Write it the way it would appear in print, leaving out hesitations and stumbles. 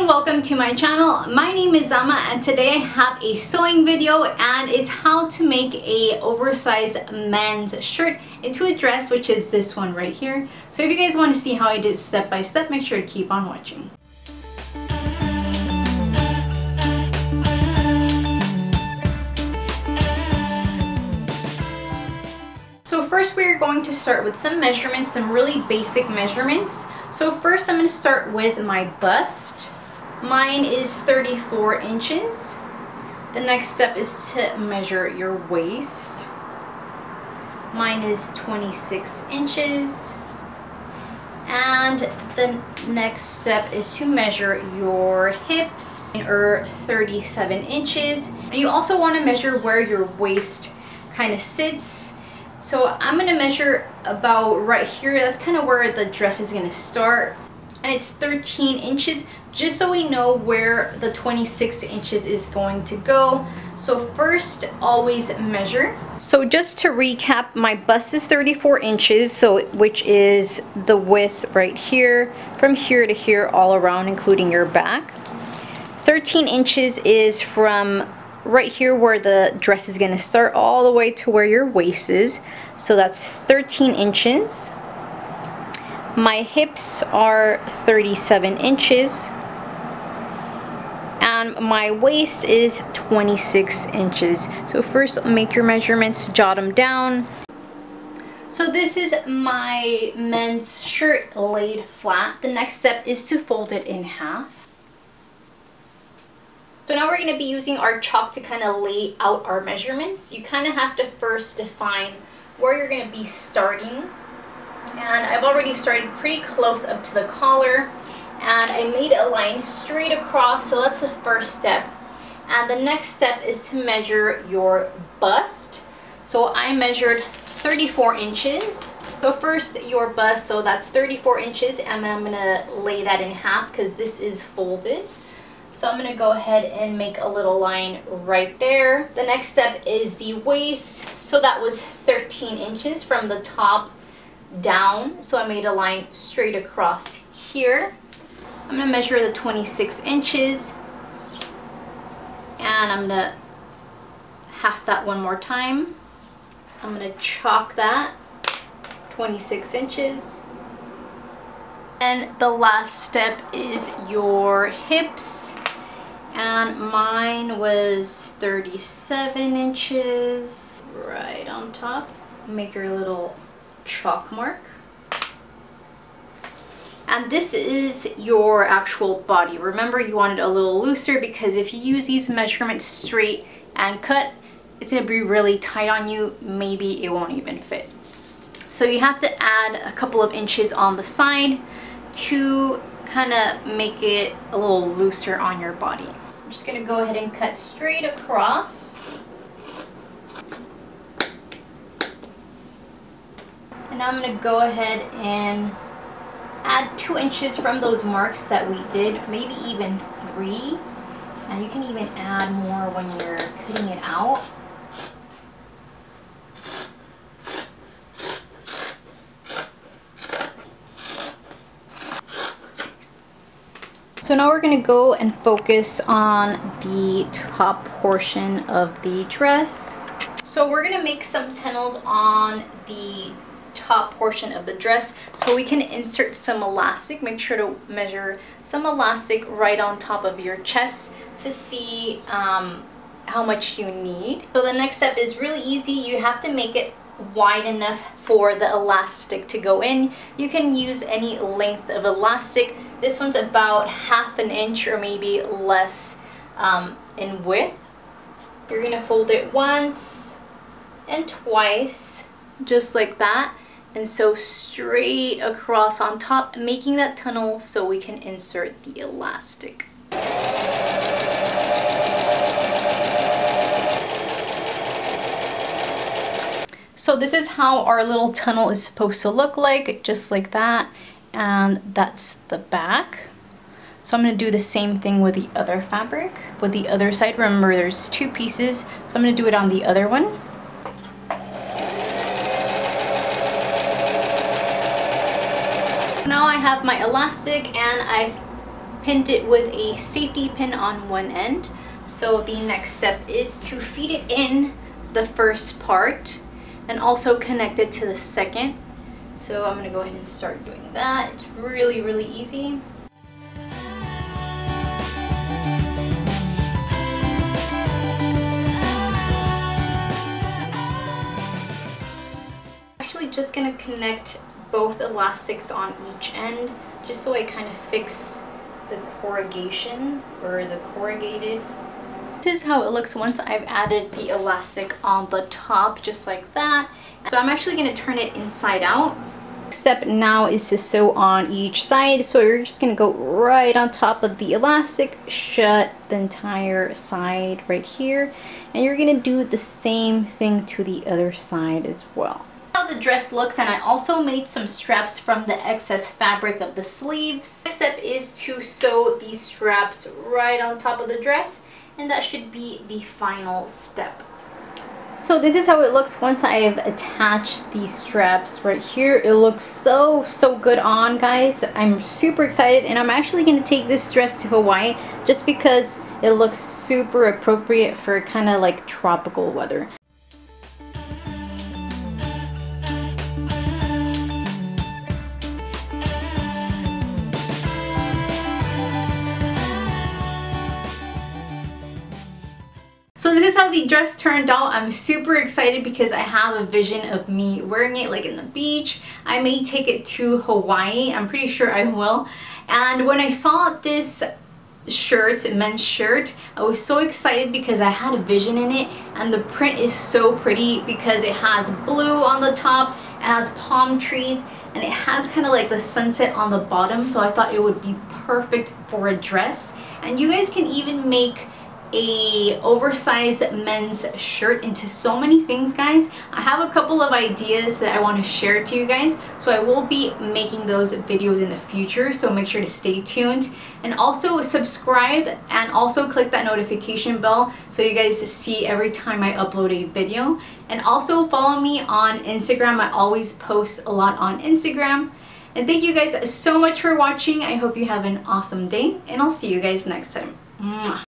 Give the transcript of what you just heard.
and welcome to my channel. My name is Zama and today I have a sewing video and it's how to make a oversized men's shirt into a dress, which is this one right here. So if you guys want to see how I did step by step, make sure to keep on watching. So first we're going to start with some measurements, some really basic measurements. So first I'm going to start with my bust. Mine is 34 inches. The next step is to measure your waist. Mine is 26 inches. And the next step is to measure your hips, or 37 inches. And you also want to measure where your waist kind of sits. So I'm going to measure about right here. That's kind of where the dress is going to start. And it's 13 inches, just so we know where the 26 inches is going to go. So first, always measure. So just to recap, my bust is 34 inches, so which is the width right here, from here to here all around, including your back. 13 inches is from right here where the dress is going to start all the way to where your waist is. So that's 13 inches. My hips are 37 inches. And my waist is 26 inches. So first make your measurements, jot them down. So this is my men's shirt laid flat. The next step is to fold it in half. So now we're going to be using our chalk to kind of lay out our measurements. You kind of have to first define where you're going to be starting. And I've already started pretty close up to the collar. And I made a line straight across, so that's the first step. And the next step is to measure your bust. So I measured 34 inches. So first your bust, so that's 34 inches, and I'm going to lay that in half because this is folded. So I'm going to go ahead and make a little line right there. The next step is the waist. So that was 13 inches from the top down. So I made a line straight across here. I'm going to measure the 26 inches. And I'm going to half that one more time. I'm going to chalk that 26 inches. And the last step is your hips. And mine was 37 inches right on top. Make your little chalk mark. And this is your actual body. Remember, you want it a little looser because if you use these measurements straight and cut, it's going to be really tight on you. Maybe it won't even fit. So you have to add a couple of inches on the side to kind of make it a little looser on your body. I'm just going to go ahead and cut straight across. And I'm going to go ahead and add 2 inches from those marks that we did, maybe even 3. And you can even add more when you're cutting it out. So now we're going to go and focus on the top portion of the dress. So we're going to make some tunnels on the top portion of the dress so we can insert some elastic. Make sure to measure some elastic right on top of your chest to see how much you need. So the next step is really easy. You have to make it wide enough for the elastic to go in. You can use any length of elastic. This one's about ½ an inch or maybe less in width. You're going to fold it once and twice, just like that, and sew straight across on top, making that tunnel so we can insert the elastic. So this is how our little tunnel is supposed to look like, just like that. And that's the back. So I'm going to do the same thing with the other fabric, with the other side. Remember, there's 2 pieces, so I'm going to do it on the other one. Now I have my elastic and I've pinned it with a safety pin on one end. So the next step is to feed it in the first part and also connect it to the second. So I'm going to go ahead and start doing that. It's really, really easy. Actually just going to connect both elastics on each end just so I kind of fix the corrugation or the corrugated. This is how it looks once I've added the elastic on the top, just like that. So I'm actually going to turn it inside out. Step now is to sew on each side. So you're just going to go right on top of the elastic, shut the entire side right here, and you're going to do the same thing to the other side as well. How the dress looks, and I also made some straps from the excess fabric of the sleeves. Next step is to sew these straps right on top of the dress, and that should be the final step. So this is how it looks once I've attached these straps right here. It looks so good on, guys. I'm super excited, and I'm actually going to take this dress to Hawaii just because it looks super appropriate for kind of like tropical weather. So this is how the dress turned out. I'm super excited because I have a vision of me wearing it like in the beach. I may take it to Hawaii. I'm pretty sure I will. And when I saw this shirt, men's shirt, I was so excited because I had a vision in it, and the print is so pretty because it has blue on the top, it has palm trees, and it has kind of like the sunset on the bottom. So I thought it would be perfect for a dress. And you guys can even make a oversized men's shirt into so many things, guys. I have a couple of ideas that I want to share to you guys, so I will be making those videos in the future, so make sure to stay tuned. And also subscribe and also click that notification bell so you guys see every time I upload a video. And also follow me on Instagram. I always post a lot on Instagram. And thank you guys so much for watching. I hope you have an awesome day, and I'll see you guys next time. Mwah.